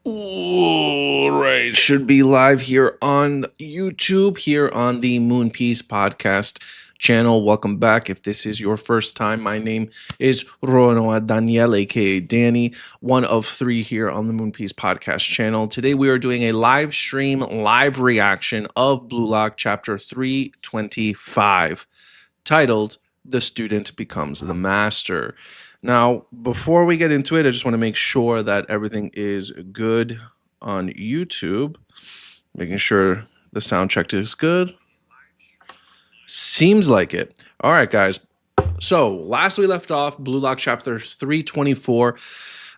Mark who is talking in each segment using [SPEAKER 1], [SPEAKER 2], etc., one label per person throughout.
[SPEAKER 1] All right, should be live here on YouTube, here on the Moon Piece podcast channel. Welcome back. If this is your first time, my name is Ronoa Daniel, aka Danny, one of three here on the Moon Piece podcast channel. Today we are doing a live stream, live reaction of Blue Lock Chapter 325, titled "The Student Becomes the Master." Now, before we get into it, I just want to make sure that everything is good on YouTube. Making sure the sound check is good. Seems like it. All right, guys. So, last we left off, Blue Lock Chapter 324.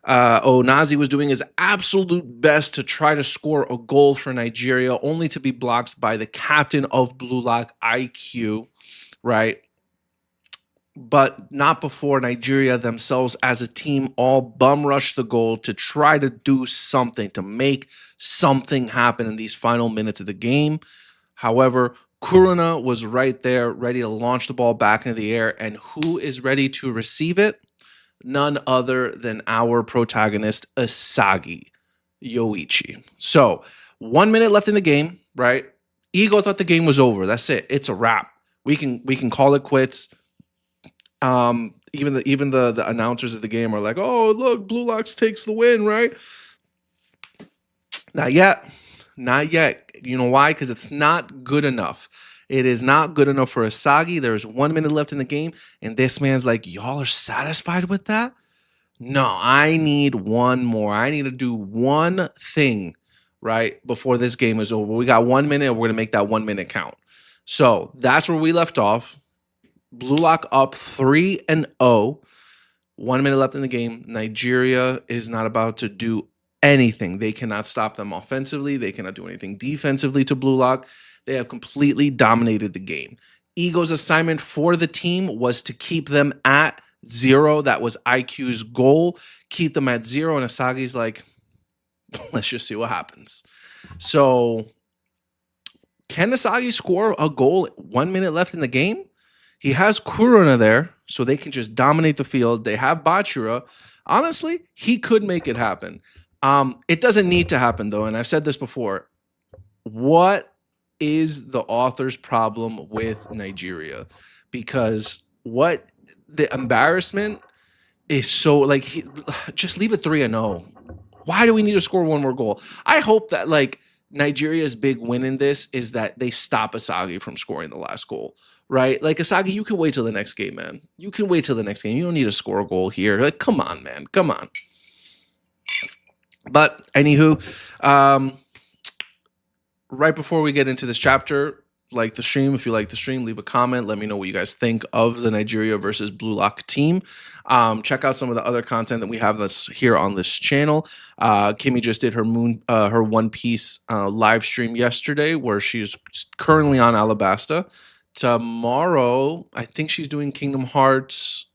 [SPEAKER 1] Onazi was doing his absolute best to try to score a goal for Nigeria, only to be blocked by the captain of Blue Lock, IQ, right? But not before Nigeria themselves as a team all bum rush the goal to try to do something, to make something happen in these final minutes of the game. However, Kuruna was right there, ready to launch the ball back into the air. And who is ready to receive it? None other than our protagonist, Asagi Yoichi. So, 1 minute left in the game, right? Ego thought the game was over. That's it. It's a wrap. We can call it quits. Even the announcers of the game are like, "Oh, look, Blue Locks takes the win," right? Not yet. You know why? Because it's not good enough. It is not good enough for Asagi. There's 1 minute left in the game, and this man's like, "Y'all are satisfied with that? No, I need one more. I need to do one thing, right, before this game is over. We got 1 minute, and we're gonna make that 1 minute count." So that's where we left off. Blue Lock up 3-0. 1 minute left in the game. Nigeria is not about to do anything. They cannot stop them offensively. They cannot do anything defensively to Blue Lock. They have completely dominated the game. Ego's assignment for the team was to keep them at 0. That was IQ's goal. Keep them at 0. And Asagi's like, let's just see what happens. So, can Asagi score a goal 1 minute left in the game? He has Kuruna there, so they can just dominate the field. They have Bachira. Honestly, he could make it happen. It doesn't need to happen, though, and I've said this before. What is the author's problem with Nigeria? Because what the embarrassment is so, like, just leave it 3-0. Why do we need to score one more goal? I hope that, like, Nigeria's big win in this is that they stop Asagi from scoring the last goal, right? Like, Asagi, you can wait till the next game, man. You can wait till the next game. You don't need to score a goal here. Like, come on, man. Come on. But anywho, right before we get into this chapter, like the stream. If you like the stream, leave a comment. Let me know what you guys think of the Nigeria versus Blue Lock team. Check out some of the other content that we have that's here on this channel. Kimmy just did her One Piece live stream yesterday, where she's currently on Alabasta. Tomorrow, I think she's doing Kingdom Hearts.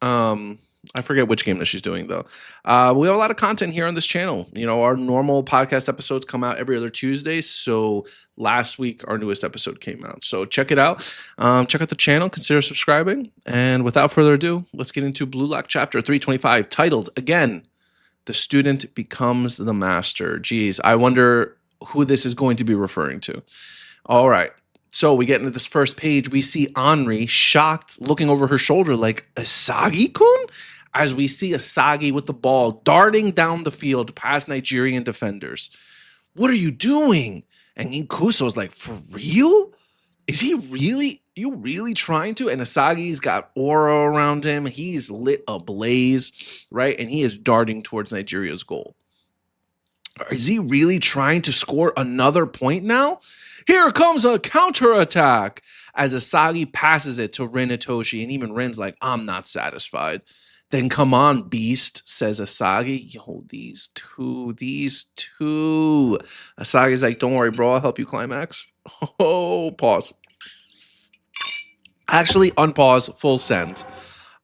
[SPEAKER 1] I forget which game that she's doing, though. We have a lot of content here on this channel. You know, our normal podcast episodes come out every other Tuesday. So last week, our newest episode came out. So check it out. Check out the channel. Consider subscribing. And without further ado, let's get into Blue Lock Chapter 325, titled, again, "The Student Becomes the Master." Geez, I wonder who this is going to be referring to. All right. So we get into this first page. We see Henri shocked, looking over her shoulder like, "Asagi-kun?" As we see Asagi with the ball darting down the field past Nigerian defenders. "What are you doing?" And Inkuso's like, "For real? Is he really? You really trying to?" And Asagi's got aura around him. He's lit ablaze, right? And he is darting towards Nigeria's goal. Is he really trying to score another point now? Here comes a counterattack as Asagi passes it to Rin Itoshi, and even Rin's like, "I'm not satisfied." "Then come on, beast," says Asagi. Yo, these two. Asagi's like, "Don't worry, bro, I'll help you climax." Oh, pause. Actually, unpause, full send.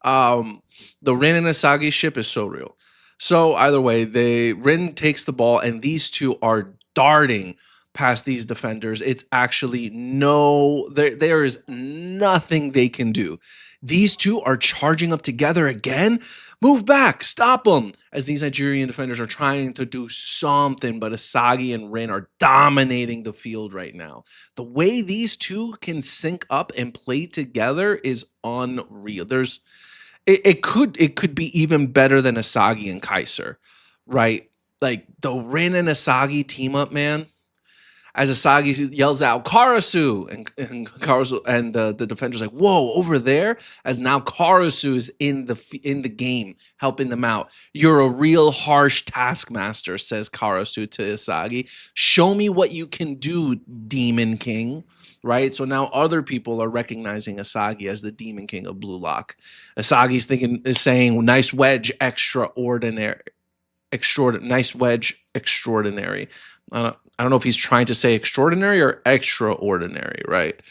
[SPEAKER 1] The Rin and Asagi ship is so real. So either way, Rin takes the ball, and these two are darting past these defenders. It's actually there is nothing they can do. These two are charging up together again. Move back, stop them. As these Nigerian defenders are trying to do something, but Asagi and Rin are dominating the field right now. The way these two can sync up and play together is unreal. It could be even better than Asagi and Kaiser, right? Like the Rin and Asagi team up, man. As Asagi yells out Karasu, and Karasu and the defender's like, "Whoa, over there!" As now Karasu is in the game, helping them out. "You're a real harsh taskmaster," says Karasu to Asagi. "Show me what you can do, Demon King." Right? So now other people are recognizing Asagi as the Demon King of Blue Lock. Asagi's saying, "Nice wedge, extraordinary." Nice wedge, extraordinary. I don't know if he's trying to say extraordinary or extraordinary, right?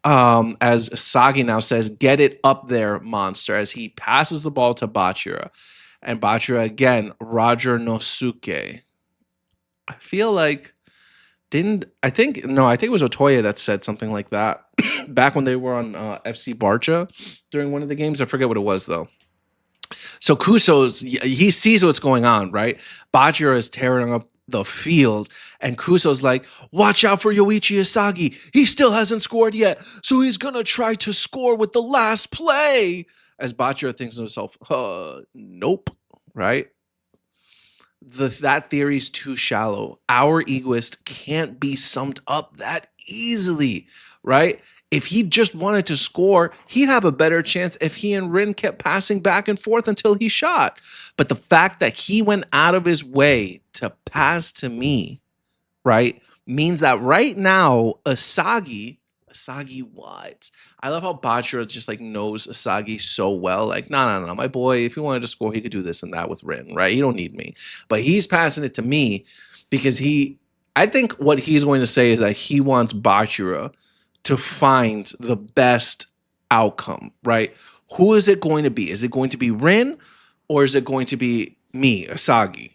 [SPEAKER 1] As Asagi now says, "Get it up there, monster," as he passes the ball to Bachira. And Bachira again, Roger Nosuke. I feel like I think it was Otoya that said something like that back when they were on FC Barca during one of the games. I forget what it was though. So he sees what's going on, right? Bachira is tearing up the field, and Kuso's like, "Watch out for Yoichi Asagi. He still hasn't scored yet, so he's gonna try to score with the last play." As Bachira thinks to himself, nope, right? That theory's too shallow. Our egoist can't be summed up that easily, right? If he just wanted to score, he'd have a better chance if he and Rin kept passing back and forth until he shot. But the fact that he went out of his way to pass to me, right, means that right now, Asagi what? I love how Bachira just like knows Asagi so well. Like, no, my boy, if he wanted to score, he could do this and that with Rin, right? He don't need me. But he's passing it to me because I think what he's going to say is that he wants Bachira to find the best outcome, right? Who is it going to be? Is it going to be Rin or is it going to be me, Asagi?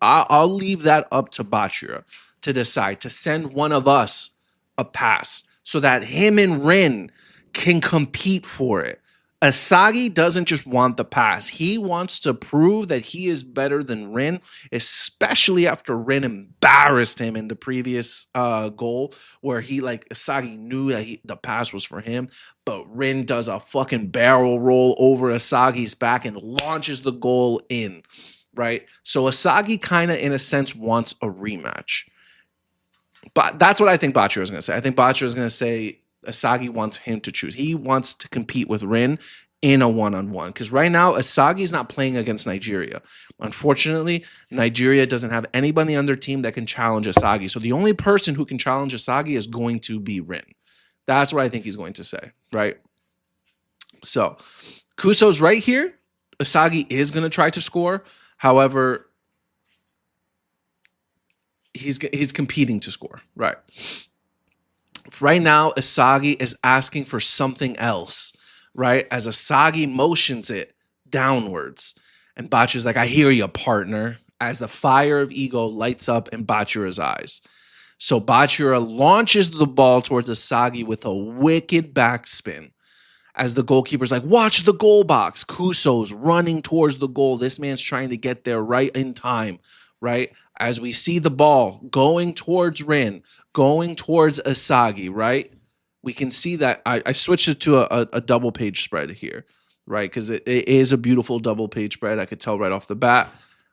[SPEAKER 1] I'll leave that up to Bachira to decide, to send one of us a pass so that him and Rin can compete for it. Asagi doesn't just want the pass. He wants to prove that he is better than Rin, especially after Rin embarrassed him in the previous goal where Asagi knew that the pass was for him, but Rin does a fucking barrel roll over Asagi's back and launches the goal in, right? So Asagi kind of, in a sense, wants a rematch. But that's what I think Bachira is going to say. I think Bachira is going to say Asagi wants him to choose. He wants to compete with Rin in a one-on-one. Because right now, Asagi is not playing against Nigeria. Unfortunately, Nigeria doesn't have anybody on their team that can challenge Asagi. So the only person who can challenge Asagi is going to be Rin. That's what I think he's going to say, right? So Kuso's right here. Asagi is going to try to score. However, he's competing to score, right? Right now, Asagi is asking for something else, right? As Asagi motions it downwards. And Bachira's like, "I hear you, partner," as the fire of ego lights up in Bachira's eyes. So Bachira launches the ball towards Asagi with a wicked backspin. As the goalkeeper's like, "Watch the goal box." Kuso's running towards the goal. This man's trying to get there right in time, right? As we see the ball going towards Rin, going towards Asagi, right? We can see that I switched it to a double page spread here, right? Because it is a beautiful double page spread. I could tell right off the bat.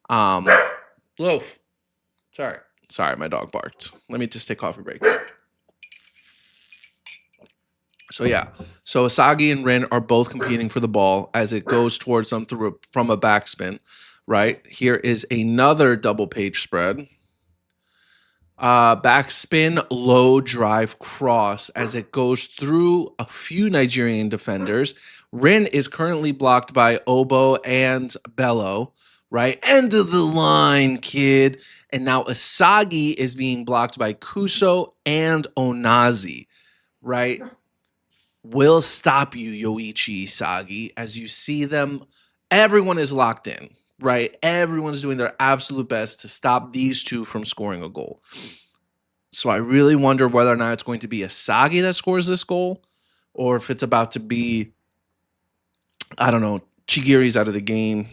[SPEAKER 1] Whoa. Sorry, my dog barked. Let me just take coffee break. So yeah, so Asagi and Rin are both competing for the ball as it goes towards them from a backspin, right? Here is another double page spread. Backspin, low drive cross as it goes through a few Nigerian defenders. Rin is currently blocked by Obo and Bello, right? End of the line, kid. And now Asagi is being blocked by Kuso and Onazi, right? Will stop you, Yoichi Asagi. As you see them, everyone is locked in, right? Everyone's doing their absolute best to stop these two from scoring a goal. So I really wonder whether or not it's going to be Asagi that scores this goal, or if it's about to be, I don't know, Chigiri's out of the game.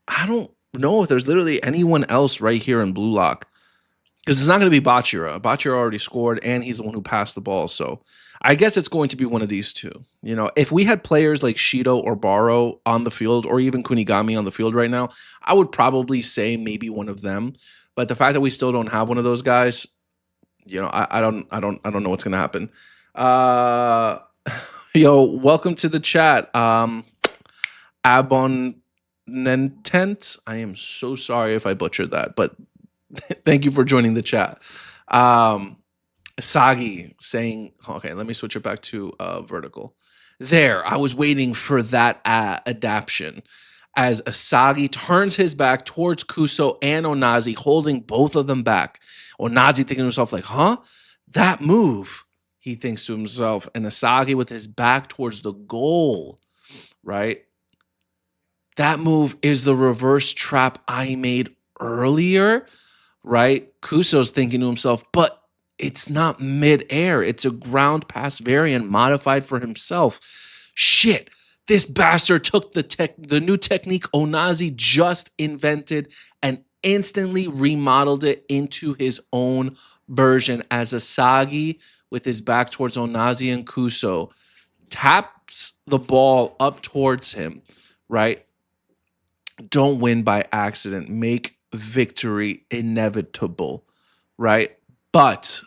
[SPEAKER 1] I don't know if there's literally anyone else right here in Blue Lock, because it's not going to be Bachira. Bachira already scored, and he's the one who passed the ball. So I guess it's going to be one of these two. You know, if we had players like Shido or Baro on the field, or even Kunigami on the field right now, I would probably say maybe one of them. But the fact that we still don't have one of those guys, you know, I don't know what's going to happen. Yo, welcome to the chat. Abonnentent. I am so sorry if I butchered that, but thank you for joining the chat. Asagi saying, okay, let me switch it back to vertical. There, I was waiting for that adaption. As Asagi turns his back towards Kuso and Onazi, holding both of them back. Onazi thinking to himself, like, huh? That move, he thinks to himself. And Asagi with his back towards the goal, right? That move is the reverse trap I made earlier, right? Kuso's thinking to himself, but it's not mid-air. It's a ground pass variant modified for himself. Shit, this bastard took the new technique Onazi just invented and instantly remodeled it into his own version, as Asagi, with his back towards Onazi and Kuso, taps the ball up towards him, right? Don't win by accident. Make victory inevitable, right? But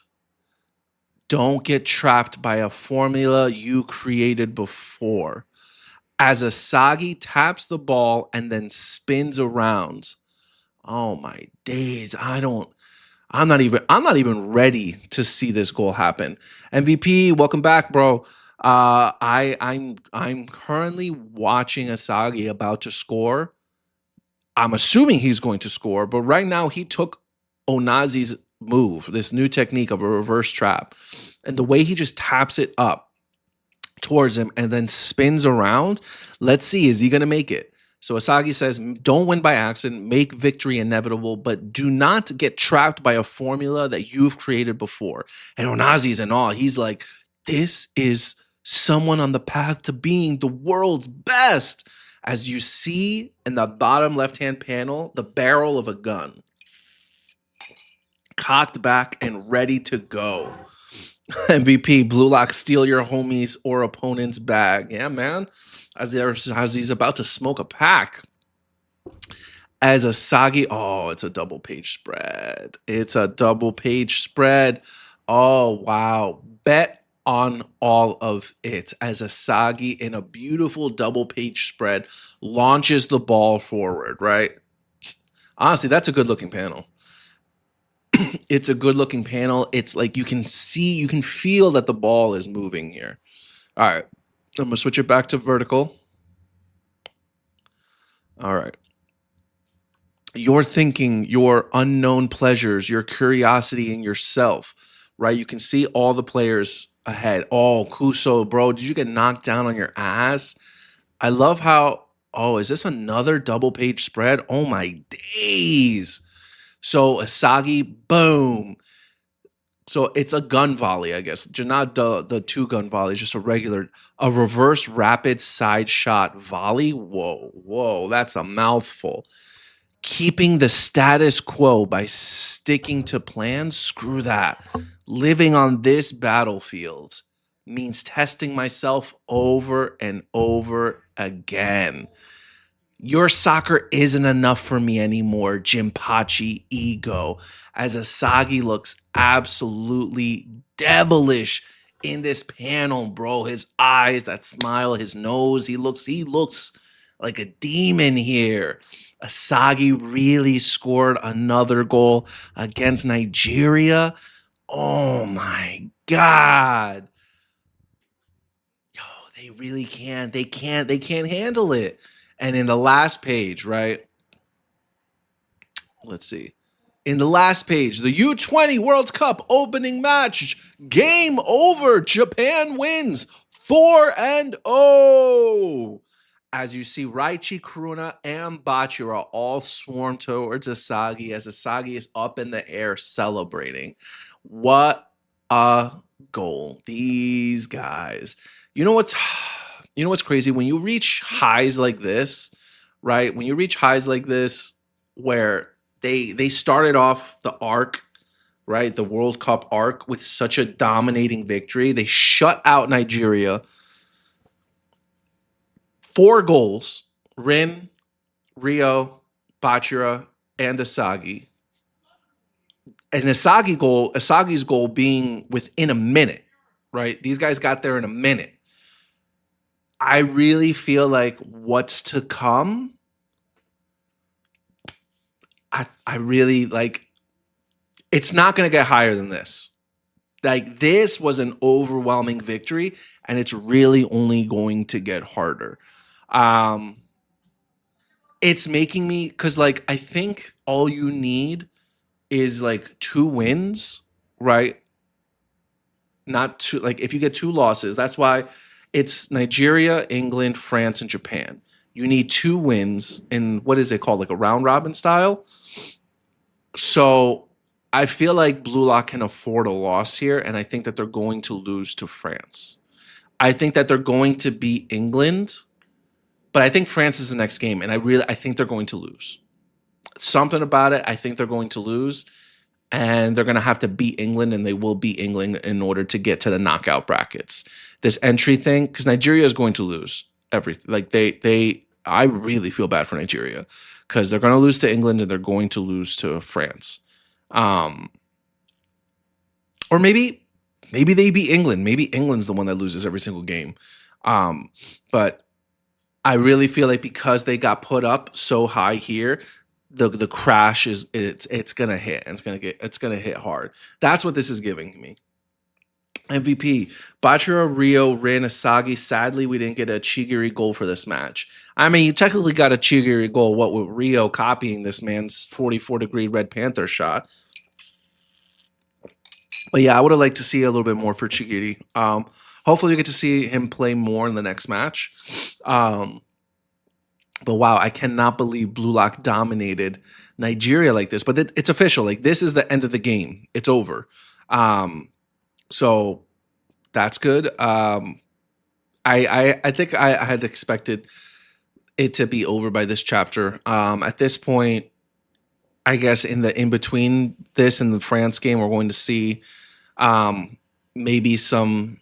[SPEAKER 1] don't get trapped by a formula you created before. As Asagi taps the ball and then spins around, oh my days, I'm not even ready to see this goal happen. MVP, welcome back, bro. I'm currently watching Asagi about to score. I'm assuming he's going to score, but right now he took Onazi's move, this new technique of a reverse trap, and the way he just taps it up towards him and then spins around. Let's see, is he going to make it? So Asagi says, don't win by accident, make victory inevitable, but do not get trapped by a formula that you've created before. And Onazi's in awe. He's like, this is someone on the path to being the world's best. As you see in the bottom left-hand panel, the barrel of a gun, cocked back and ready to go. MVP, Blue Lock, steal your homies or opponent's bag. Yeah, man. As he's about to smoke a pack. As Asagi, oh, it's a double page spread. It's a double page spread. Oh, wow. Bet on all of it, as Asagi, in a beautiful double page spread, launches the ball forward, right? Honestly, that's a good looking panel. It's a good looking panel. It's like you can feel that the ball is moving here. All right, I'm gonna switch it back to vertical. All right. Your thinking, your unknown pleasures, your curiosity in yourself, right? You can see all the players ahead. Oh, Kuso, bro, did you get knocked down on your ass? I love how, oh, is this another double page spread? Oh my days. So Asagi, boom. So it's a gun volley, I guess. Not the two gun volleys, just a reverse rapid side shot volley. Whoa, that's a mouthful. Keeping the status quo by sticking to plans, screw that. Living on this battlefield means testing myself over and over again. Your soccer isn't enough for me anymore, Jinpachi ego. As Asagi looks absolutely devilish in this panel, bro. His eyes, that smile, his nose, he looks like a demon here. Asagi really scored another goal against Nigeria. Oh my God. Oh, they really can. They can't handle it. And in the last page, right? Let's see. In the last page, the U20 World Cup opening match. Game over. Japan wins 4-0. as you see Raichi, Kuruna, and Bachira all swarm towards Asagi as Asagi is up in the air celebrating. What a goal. These guys. You know what's you know what's crazy? When you reach highs like this, right? When you reach highs like this where they started off the arc, right? The World Cup arc with such a dominating victory. They shut out Nigeria. 4 goals. Rin, Rio, Bachira, and Asagi. And Asagi's goal being within a minute, right? These guys got there in a minute. I really feel like what's to come, I really like, it's not going to get higher than this. Like, this was an overwhelming victory, and it's really only going to get harder. It's making me, because like I think all you need is like 2 wins, right? Not two, like if you get 2 losses, that's why it's Nigeria, England, France, and Japan. You need 2 wins in what is it called, like a round robin style. So I feel like Blue Lock can afford a loss here, and I think that they're going to lose to France. I think that they're going to beat England, but I think France is the next game, and I think they're going to lose. Something about it, I think they're going to lose, and they're going to have to beat England, and they will beat England in order to get to the knockout brackets. This entry thing, because Nigeria is going to lose everything. Like I really feel bad for Nigeria because they're going to lose to England and they're going to lose to France. Or maybe they beat England. Maybe England's the one that loses every single game. But I really feel like because they got put up so high here, the crash it's gonna hit, and it's gonna hit hard. That's what this is giving me. MVP Bachira, Rio, Rin, Asagi. Sadly, we didn't get a Chigiri goal for this match. I mean, you technically got a Chigiri goal. What with Rio copying this man's 44-degree Red Panther shot. But yeah, I would have liked to see a little bit more for Chigiri. Hopefully, we get to see him play more in the next match. But wow, I cannot believe Blue Lock dominated Nigeria like this. But it's official. Like, this is the end of the game. It's over. So that's good. I think I had expected it to be over by this chapter. At this point, I guess in between this and the France game, we're going to see maybe some.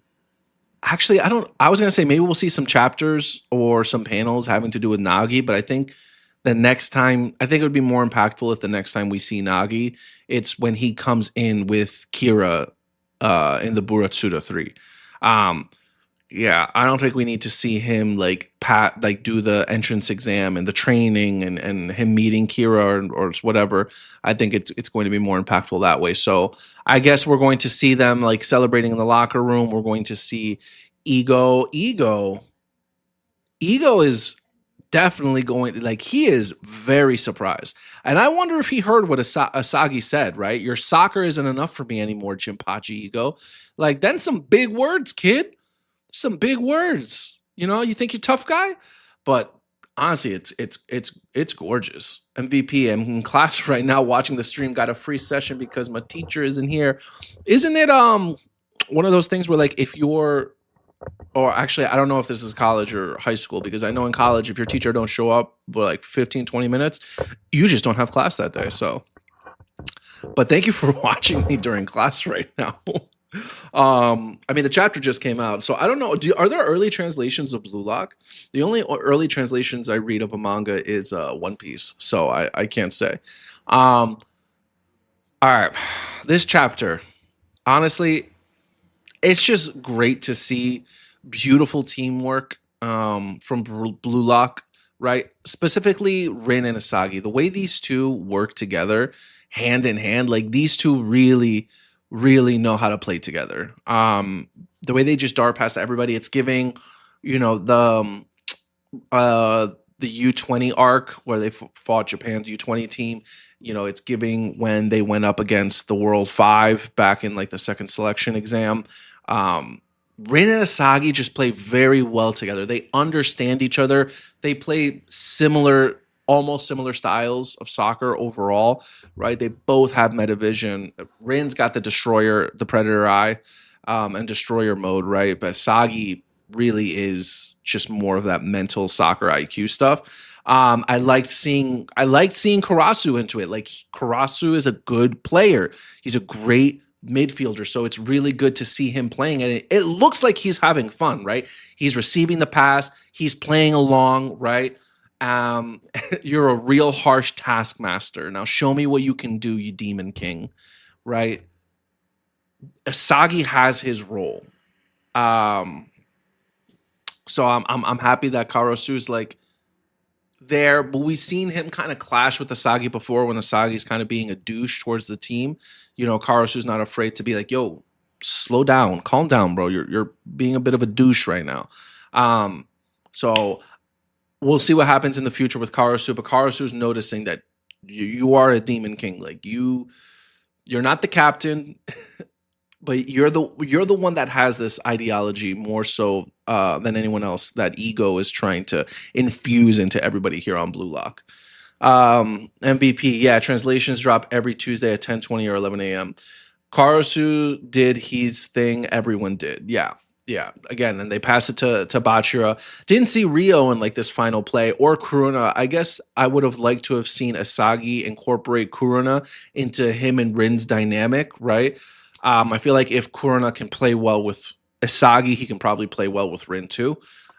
[SPEAKER 1] Actually, I was going to say maybe we'll see some chapters or some panels having to do with Nagi, but I think the next time, I think it would be more impactful if the next time we see Nagi, it's when he comes in with Kira in the Buratsuda 3. Yeah, I don't think we need to see him do the entrance exam and the training and him meeting Kira or whatever. I think it's going to be more impactful that way. So I guess we're going to see them like celebrating in the locker room. We're going to see Ego is definitely going, like, he is very surprised. And I wonder if he heard what Asagi said, right? Your soccer isn't enough for me anymore, Jinpachi Ego. Like, then some big words, kid. Some big words. You know, you think you're a tough guy? But honestly, it's gorgeous. MVP, I'm in class right now watching the stream, got a free session because my teacher isn't here. Isn't it one of those things where, like, if you're, or actually, I don't know if this is college or high school, because I know in college, if your teacher don't show up for like 15, 20 minutes, you just don't have class that day. So, but thank you for watching me during class right now. I mean, the chapter just came out, so I don't know. Are there early translations of Blue Lock? The only early translations I read of a manga is One Piece, so I can't say. All right, this chapter, honestly, it's just great to see beautiful teamwork from Blue Lock, right? Specifically, Rin and Asagi. The way these two work together, hand in hand, like, these two really know how to play together. The way they just dart past everybody, it's giving, you know, the U20 arc where they fought Japan's U20 team. You know, it's giving when they went up against the World 5 back in like the second selection exam. Rin and Asagi just play very well together. They understand each other. They play similar, almost similar styles of soccer overall, right? They both have metavision. Rin's got the destroyer, the predator eye, and destroyer mode, right? But Asagi really is just more of that mental soccer IQ stuff. I liked seeing Karasu into it. Like Karasu is a good player. He's a great midfielder. So it's really good to see him playing. And it looks like he's having fun, right? He's receiving the pass, he's playing along, right? You're a real harsh taskmaster. Now show me what you can do, you demon king, right? Asagi has his role. Um, so I'm happy that Karosu's like there, but we've seen him kind of clash with Asagi before when Asagi's kind of being a douche towards the team. You know, Karasu's not afraid to be like, yo, slow down, calm down, bro. You're being a bit of a douche right now. So we'll see what happens in the future with Karasu, but Karasu's noticing that you are a demon king. Like you're not the captain, but you're the one that has this ideology more so than anyone else. That ego is trying to infuse into everybody here on Blue Lock. MVP, yeah, translations drop every Tuesday at 10:20 or 11 a.m. Karasu did his thing, everyone did. Yeah. Again, and they passed it to Bachira. Didn't see Rio in like this final play or Kuruna. I guess I would have liked to have seen Asagi incorporate Kuruna into him and Rin's dynamic, right? I feel like if Kuruna can play well with Asagi, he can probably play well with Rin too.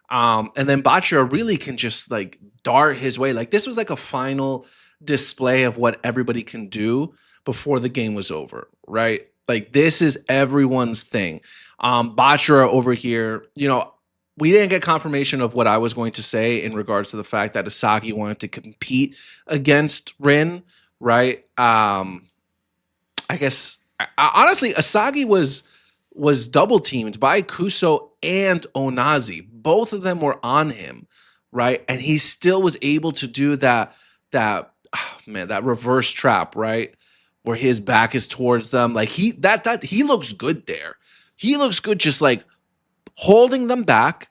[SPEAKER 1] And then Bachira really can just like dart his way. Like this was like a final display of what everybody can do before the game was over, right? Like this is everyone's thing. Bachira over here, you know, we didn't get confirmation of what I was going to say in regards to the fact that Asagi wanted to compete against Rin, right? I guess honestly, Asagi was double teamed by Kuso and Onazi. Both of them were on him, right? And he still was able to do that reverse trap, right? Where his back is towards them. Like he looks good there. He looks good just like holding them back,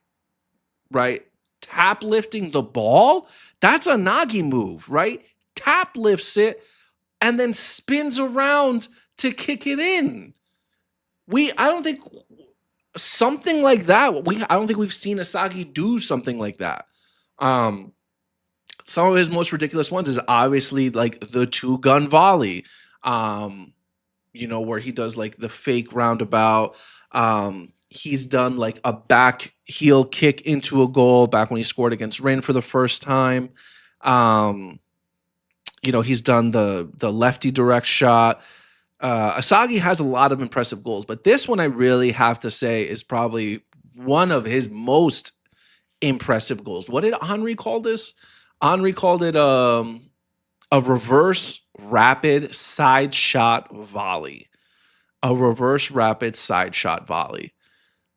[SPEAKER 1] right? Tap lifting the ball. That's a Nagi move, right? Tap lifts it and then spins around to kick it in. I don't think something like that. I don't think we've seen Asagi do something like that. Some of his most ridiculous ones is obviously like the 2-gun volley. You know, where he does like the fake roundabout. He's done like a back heel kick into a goal back when he scored against Rin for the first time. You know, he's done the lefty direct shot. Asagi has a lot of impressive goals, but this one I really have to say is probably one of his most impressive goals. What did Henri call this? Henri called it a reverse rapid side shot volley. A reverse rapid side shot volley.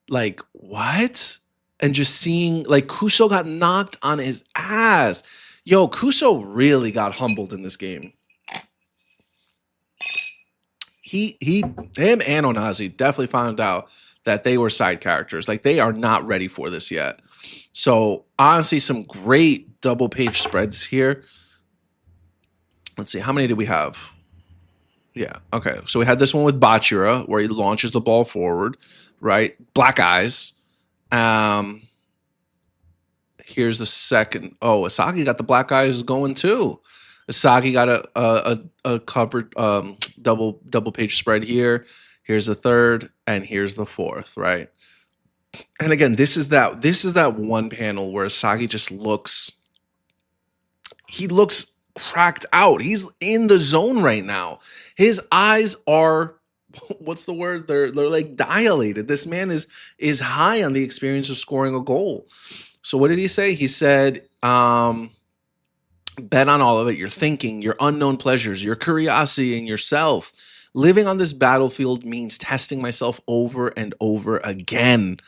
[SPEAKER 1] Like, what? And just seeing, like, Kuso got knocked on his ass. Yo, Kuso really got humbled in this game. Him and Onazi definitely found out that they were side characters. Like, they are not ready for this yet. So, honestly, some great double page spreads here. Let's see, how many did we have? Yeah, okay. So we had this one with Bachira, where he launches the ball forward, right? Black eyes. Here's the second. Oh, Asagi got the black eyes going too. Asagi got a covered double page spread here. Here's the third, and here's the fourth, right? And again, this is that one panel where Asagi just looks cracked out. He's in the zone right now. His eyes are, what's the word? They're like dilated. This man is high on the experience of scoring a goal. So what did he say? He said, bet on all of it. Your thinking, your unknown pleasures, your curiosity in yourself. Living on this battlefield means testing myself over and over again.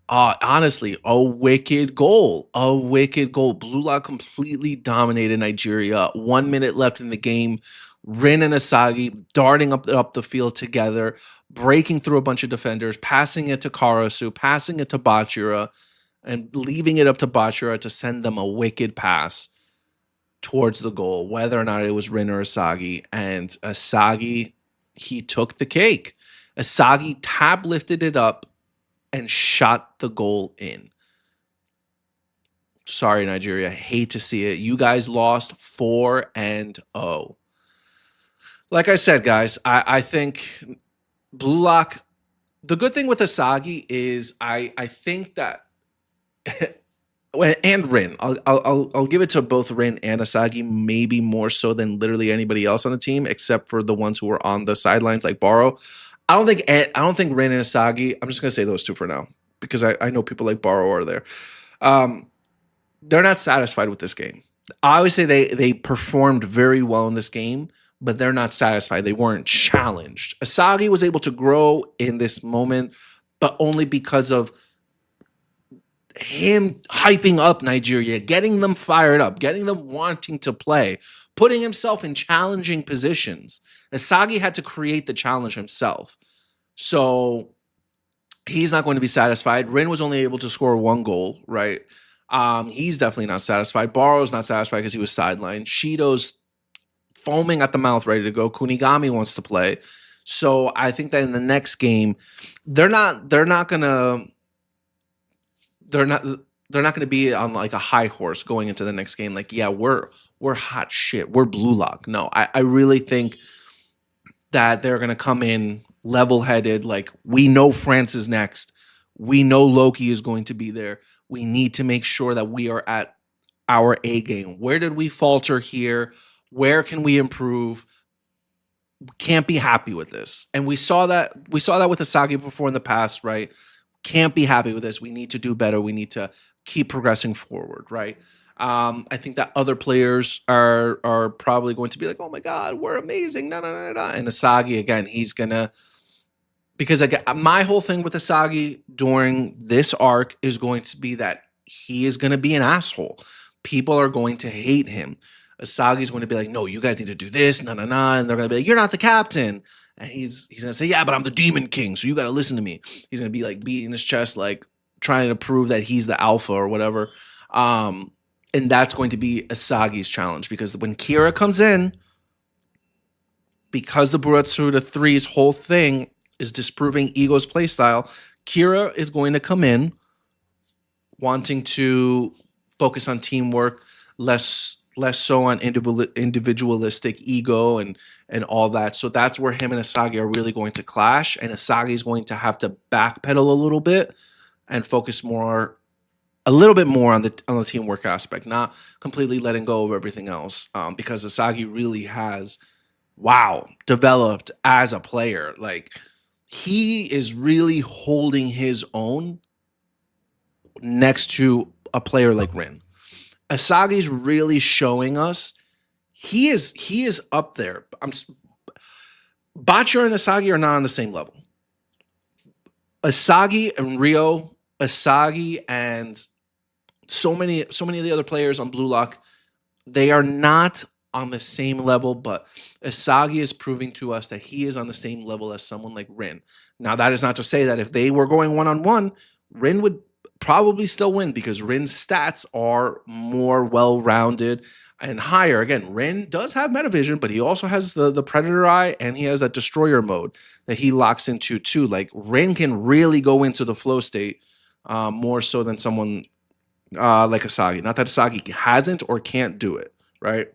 [SPEAKER 1] Honestly, a wicked goal. Blue Lock completely dominated Nigeria. 1 minute left in the game. Rin and Asagi darting up the field together, breaking through a bunch of defenders, passing it to Karasu, passing it to Bachira, and leaving it up to Bachira to send them a wicked pass towards the goal, whether or not it was Rin or Asagi. And Asagi, he took the cake. Asagi tab lifted it up and shot the goal in. Sorry, Nigeria. Hate to see it. You guys lost 4-0. Like I said, guys, I think Blue Lock, the good thing with Asagi is I think that and Rin, I'll give it to both Rin and Asagi, maybe more so than literally anybody else on the team, except for the ones who were on the sidelines like Baro. I don't think Rin and Asagi. I'm just gonna say those two for now because I know people like Baro are there. They're not satisfied with this game. I always say they performed very well in this game, but they're not satisfied. They weren't challenged. Asagi was able to grow in this moment, but only because of him hyping up Nigeria, getting them fired up, getting them wanting to play, putting himself in challenging positions. Asagi had to create the challenge himself. So he's not going to be satisfied. Rin was only able to score 1 goal, right? He's definitely not satisfied. Baro's not satisfied because he was sidelined. Shido's foaming at the mouth, ready to go. Kunigami wants to play. So I think that in the next game, they're not gonna be on like a high horse going into the next game. Like, yeah, we're hot shit. We're Blue Lock. No, I really think that they're gonna come in level-headed. Like, we know France is next. We know Loki is going to be there. We need to make sure that we are at our A game. Where did we falter here? Where can we improve? We can't be happy with this. And we saw that with Asagi before in the past, right? Can't be happy with this. We need to do better. We need to keep progressing forward, right? I think that other players are probably going to be like, oh my God, we're amazing. No. And Asagi, again, he's gonna, because again, my whole thing with Asagi during this arc is going to be that he is going to be an asshole. People are going to hate him. Asagi's going to be like, no, you guys need to do this, and they're going to be like, you're not the captain. And he's going to say, yeah, but I'm the Demon King, so you got to listen to me. He's going to be like beating his chest, like trying to prove that he's the alpha or whatever. And that's going to be Asagi's challenge, because when Kira comes in, because the Buratsuda 3's whole thing is disproving Ego's playstyle, Kira is going to come in wanting to focus on teamwork, less so on individualistic ego and all that. So that's where him and Asagi are really going to clash, and Asagi is going to have to backpedal a little bit and focus a little bit more on the teamwork aspect, not completely letting go of everything else, because Asagi really has developed as a player. Like, he is really holding his own next to a player like Rin. Asagi's really showing us he is up there. Bachira and Asagi are not on the same level. Asagi and Rio, Asagi and so many of the other players on Blue Lock, they are not on the same level, but Asagi is proving to us that he is on the same level as someone like Rin. Now, that is not to say that if they were going one-on-one, Rin would probably still win, because Rin's stats are more well-rounded and higher. Again, Rin does have metavision, but he also has the Predator Eye, and he has that Destroyer mode that he locks into too. Like, Rin can really go into the flow state more so than someone like Asagi. Not that Asagi hasn't or can't do it, right?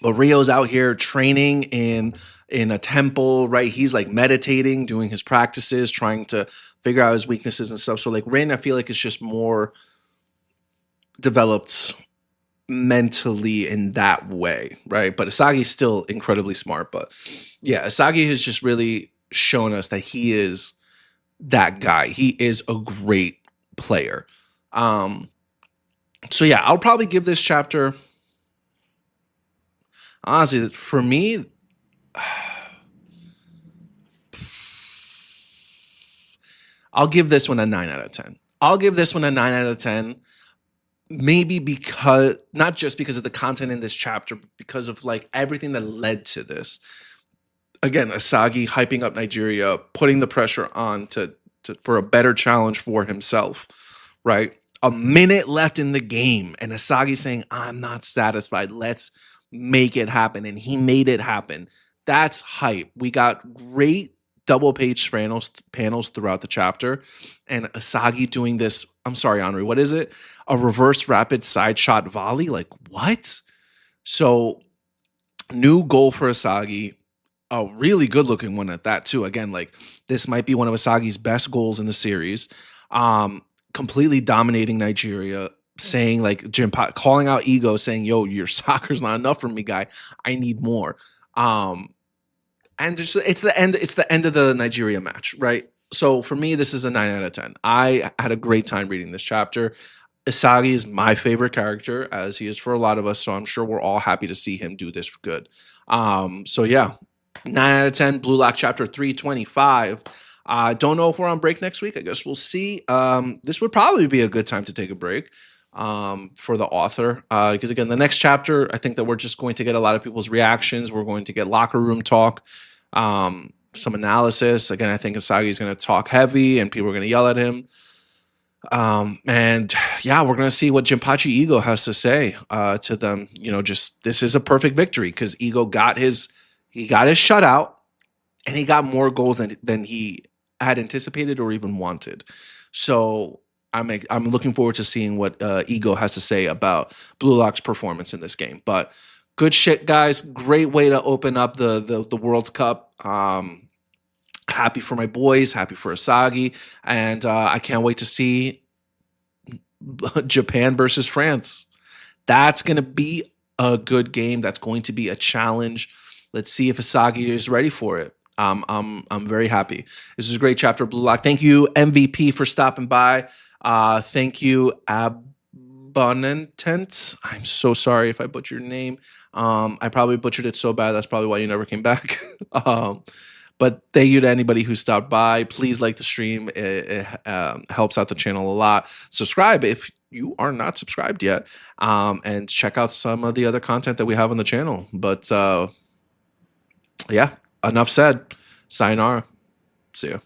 [SPEAKER 1] But Rio's out here training in a temple, right? He's like meditating, doing his practices, trying to figure out his weaknesses and stuff. So like Rin, I feel like it's just more developed mentally in that way, right? But Asagi's still incredibly smart. But yeah, Asagi has just really shown us that he is that guy. He is a great player. So yeah, I'll probably give this chapter, honestly, for me, I'll give this one a 9 out of 10. I'll give this one a 9 out of 10, maybe because not just because of the content in this chapter, but because of like everything that led to this. Again, Asagi hyping up Nigeria, putting the pressure on to for a better challenge for himself, right? A minute left in the game, and Asagi saying, "I'm not satisfied. Let's make it happen," and he made it happen. That's hype. We got great double page panels throughout the chapter, and Asagi doing this. I'm sorry, Henri. What is it? A reverse rapid side shot volley? Like what? So new goal for Asagi, a really good looking one at that too. Again, like this might be one of Asagi's best goals in the series. Um, Completely dominating Nigeria, saying like calling out ego, saying, "Yo, your soccer's not enough for me, guy. I need more." Um, and just it's the end. It's the end of the Nigeria match, right? So for me, this is a 9 out of 10. I had a great time reading this chapter. Isagi is my favorite character, as he is for a lot of us. So I'm sure we're all happy to see him do this good. So yeah, 9 out of 10. Blue Lock Chapter 325. I don't know if we're on break next week. I guess we'll see. This would probably be a good time to take a break for the author, because again, the next chapter, I think that we're just going to get a lot of people's reactions. We're going to get locker room talk, some analysis. Again, I think Isagi is going to talk heavy, and people are going to yell at him. And yeah, we're gonna see what Jinpachi Ego has to say to them. You know, just this is a perfect victory because Ego got his shutout, and he got more goals than he had anticipated or even wanted. So I'm looking forward to seeing what Ego has to say about Blue Lock's performance in this game. But good shit, guys. Great way to open up the World Cup. Happy for my boys, happy for Asagi, and I can't wait to see Japan versus France. That's going to be a good game. That's going to be a challenge. Let's see if Asagi is ready for it. I'm very happy. This is a great chapter of Blue Lock. Thank you, MVP, for stopping by. Thank you, Abonentent. I'm so sorry if I butchered your name. I probably butchered it so bad. That's probably why you never came back. But thank you to anybody who stopped by. Please like the stream. It helps out the channel a lot. Subscribe if you are not subscribed yet. And check out some of the other content that we have on the channel. But yeah, enough said. Sayonara. See ya.